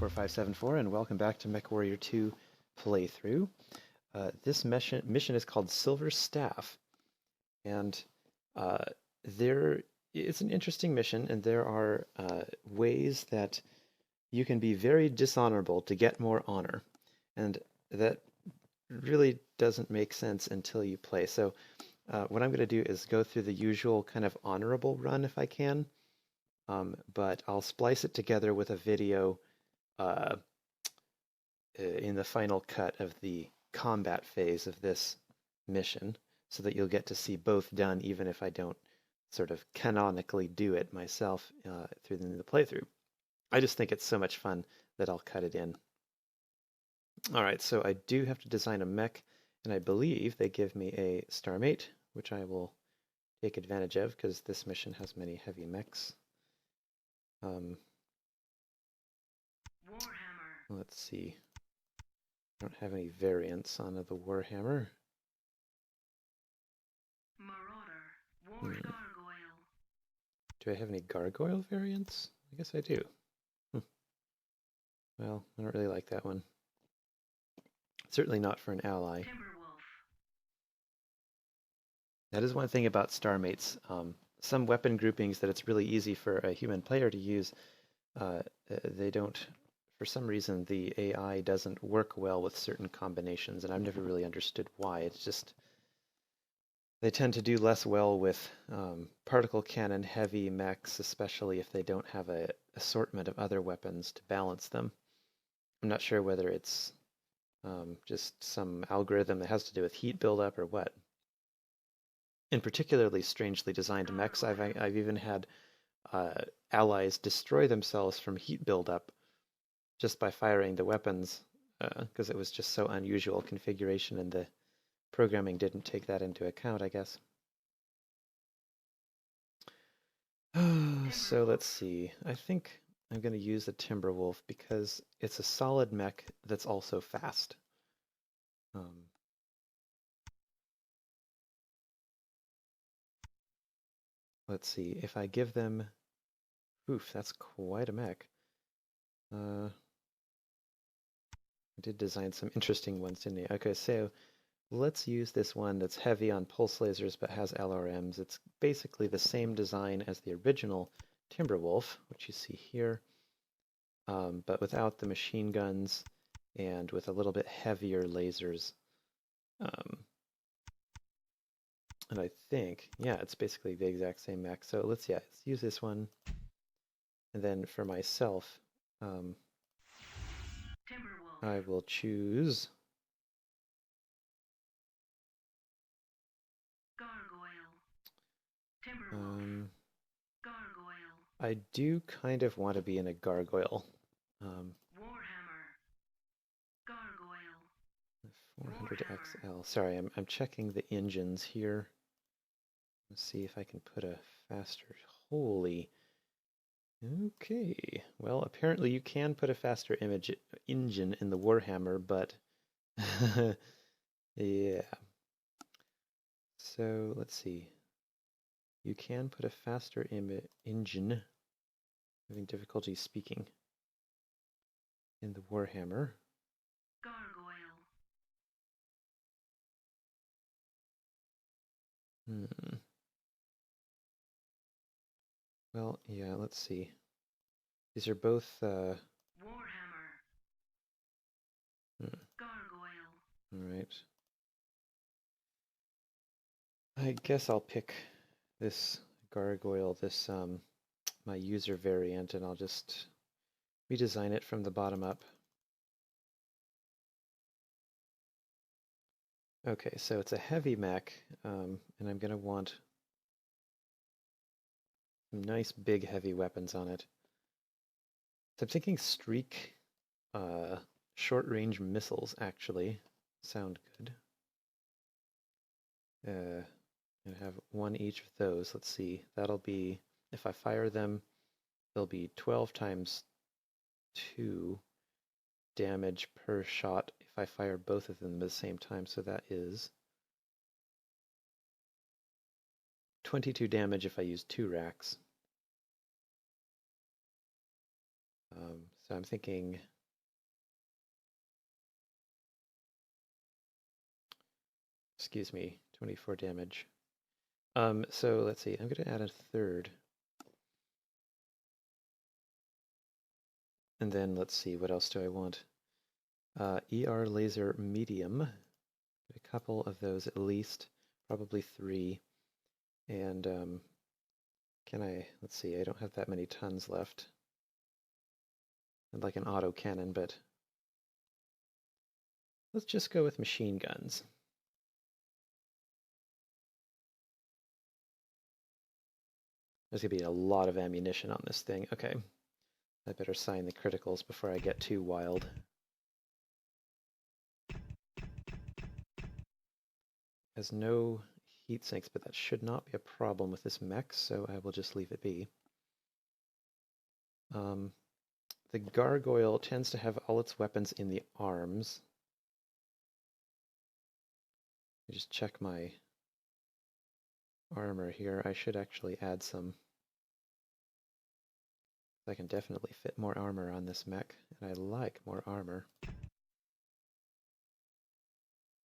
4574, and welcome back to Mechwarrior 2 playthrough. This mission is called Silver Staff, and it's an interesting mission, and there are ways that you can be very dishonorable to get more honor, and that really doesn't make sense until you play. So what I'm going to do is go through the usual kind of honorable run if I can, but I'll splice it together with a video in the final cut of the combat phase of this mission, so that you'll get to see both done, even if I don't sort of canonically do it myself through the playthrough. I just think it's so much fun that I'll cut it in. All right, so I do have to design a mech, and I believe they give me a StarMate, which I will take advantage of because this mission has many heavy mechs. WARHAMMER. Let's see. I don't have any variants on the WARHAMMER. Marauder. Gargoyle. Do I have any Gargoyle variants? I guess I do. Well, I don't really like that one. Certainly not for an ally. That is one thing about StarMates. Some weapon groupings that it's really easy for a human player to use, they don't, for some reason, the AI doesn't work well with certain combinations, and I've never really understood why. It's just, they tend to do less well with particle cannon heavy mechs, especially if they don't have an assortment of other weapons to balance them. I'm not sure whether it's just some algorithm that has to do with heat buildup or what. In particularly strangely designed mechs, I've even had allies destroy themselves from heat buildup just by firing the weapons, because it was just so unusual configuration, and the programming didn't take that into account, I guess. So let's see. I think I'm going to use the Timberwolf because it's a solid mech that's also fast. Let's see, if I give them... Oof, that's quite a mech. I did design some interesting ones, didn't I? Okay, so let's use this one that's heavy on pulse lasers but has LRMs. It's basically the same design as the original Timberwolf, which you see here, but without the machine guns and with a little bit heavier lasers. And I think, yeah, it's basically the exact same mech. So let's use this one. And then for myself, I will choose Gargoyle. Gargoyle. I do kind of want to be in a Gargoyle. WARHAMMER. Gargoyle. 400XL. Sorry, I'm checking the engines here. Let's see if I can put a faster... Holy... Okay, well, apparently you can put a faster engine in the WARHAMMER, but yeah. So let's see. You can put a faster engine. Having difficulty speaking. In the WARHAMMER. Gargoyle. Well, yeah, let's see. These are both... WARHAMMER. Gargoyle. Alright. I guess I'll pick this Gargoyle, this, my user variant, and I'll just redesign it from the bottom up. Okay, so it's a heavy mech, and I'm going to want some nice big heavy weapons on it. So I'm thinking streak short-range missiles actually sound good. And have one each of those. Let's see, that'll be, if I fire them, they'll be 12 times 2 damage per shot if I fire both of them at the same time, so that is 22 damage if I use 2 racks. So I'm thinking Excuse me, 24 damage. So let's see, I'm going to add a third. And then let's see, what else do I want? ER laser medium. A couple of those at least, probably 3. And let's see, I don't have that many tons left. I'd like an auto cannon, but let's just go with machine guns. There's going to be a lot of ammunition on this thing. Okay. I better sign the criticals before I get too wild. Has no heat sinks, but that should not be a problem with this mech, so I will just leave it be. The gargoyle tends to have all its weapons in the arms. I just check my armor here. I should actually add some. I can definitely fit more armor on this mech, and I like more armor.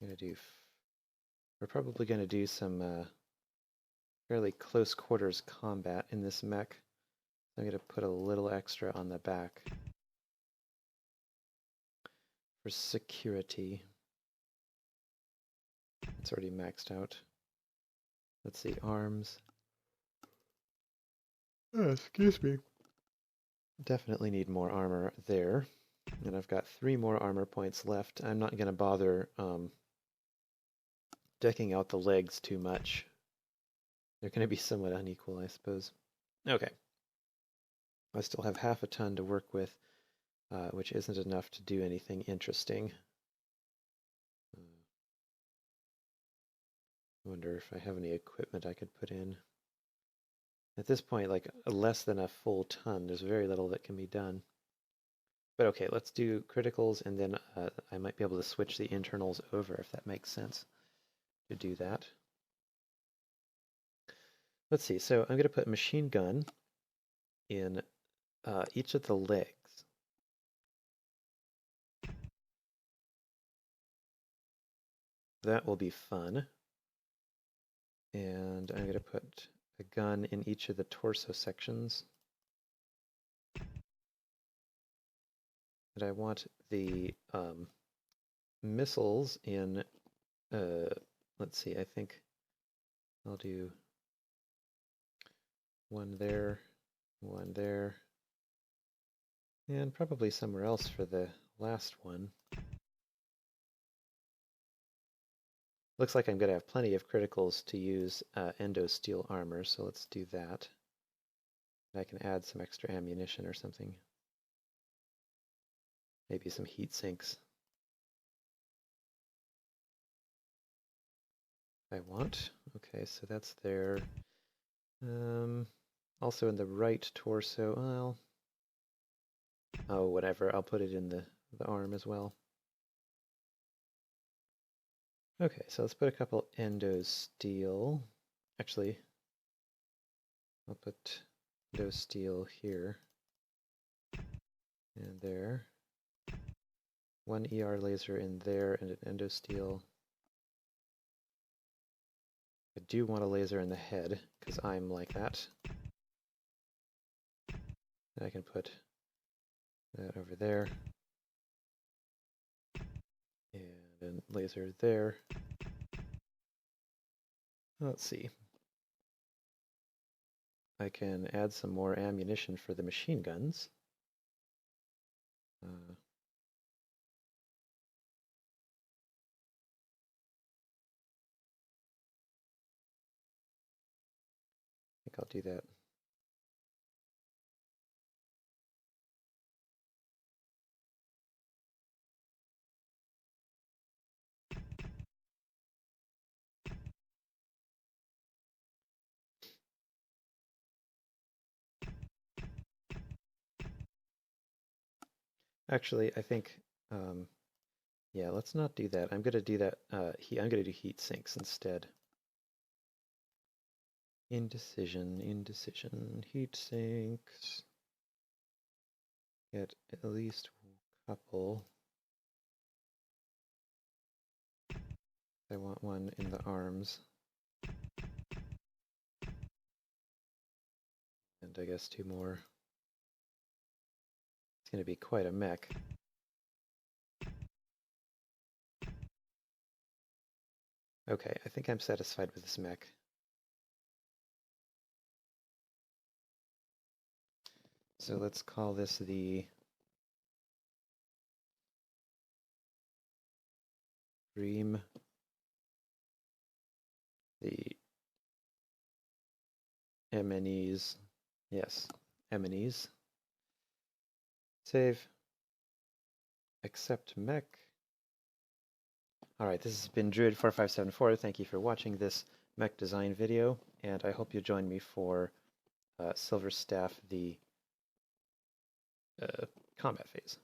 We're probably going to do some fairly close quarters combat in this mech. I'm going to put a little extra on the back for security. It's already maxed out. Let's see, arms. Oh, excuse me. Definitely need more armor there. And I've got 3 more armor points left. I'm not going to bother decking out the legs too much. They're going to be somewhat unequal, I suppose. Okay. I still have half a ton to work with, which isn't enough to do anything interesting. I wonder if I have any equipment I could put in. At this point, like less than a full ton, there's very little that can be done. But okay, let's do criticals, and then I might be able to switch the internals over if that makes sense to do that. Let's see, so I'm going to put machine gun in each of the legs. That will be fun. And I'm going to put a gun in each of the torso sections. And I want the missiles in, let's see, I think I'll do one there, and probably somewhere else for the last one. Looks like I'm going to have plenty of criticals to use endo steel armor, so let's do that. And I can add some extra ammunition or something. Maybe some heat sinks. If I want. Okay, so that's there. Also in the right torso, well, oh, whatever, I'll put it in the arm as well. Okay, so let's put a couple endo steel. Actually, I'll put endo steel here and there. One ER laser in there and an endo steel. I do want a laser in the head because I'm like that. And I can put that over there. And a laser there. Let's see. I can add some more ammunition for the machine guns. I think I'll do that. Actually, I think, yeah, let's not do that. I'm going to do that. I'm going to do heat sinks instead. Indecision, heat sinks. Get at least a couple. I want one in the arms. And I guess 2 more. It's going to be quite a mech. Okay, I think I'm satisfied with this mech. So let's call this the Dream, the MNEs. Yes, MNEs. Save. Accept mech. Alright, this has been Druid4574. Thank you for watching this mech design video, and I hope you join me for Silver Staff, the combat phase.